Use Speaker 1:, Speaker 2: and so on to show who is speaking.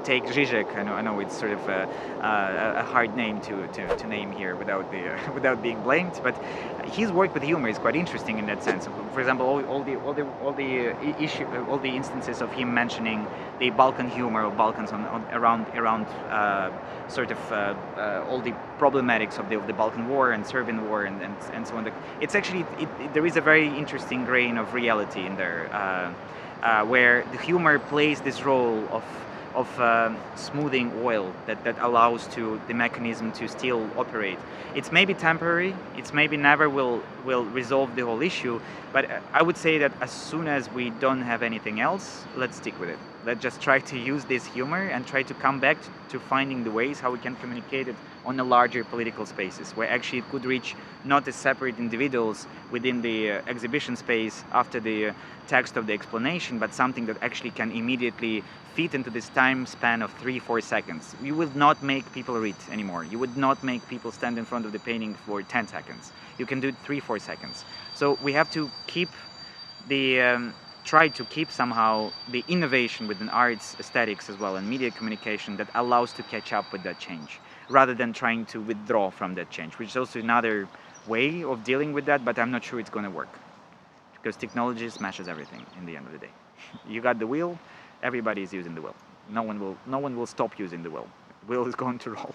Speaker 1: take Žižek. I know it's sort of a hard name to name here without without being blamed, but his work with humor is quite interesting in that sense. For example, all the instances of him mentioning the Balkan humor of Balkans around sort of all the problematics of the Balkan War and Serbian War and so on. It's actually there is a very interesting grain of reality in there, where the humor plays this role of smoothing oil that allows to the mechanism to still operate. It's maybe temporary, it's maybe never will resolve the whole issue, but I would say that as soon as we don't have anything else, let's stick with it. Let's just try to use this humor and try to come back to finding the ways how we can communicate it on a larger political spaces, where actually it could reach not as separate individuals within the exhibition space after the text of the explanation, but something that actually can immediately fit into this time span of 3-4 seconds. You would not make people read anymore. You would not make people stand in front of the painting for 10 seconds. You can do it 3-4 seconds. So we have to keep the try to keep somehow the innovation within arts, aesthetics as well, and media communication that allows to catch up with that change, rather than trying to withdraw from that change, which is also another way of dealing with that, but I'm not sure it's going to work, because technology smashes everything in the end of the day. You got the wheel, everybody is using the wheel. No one will stop using the wheel. The wheel is going to roll.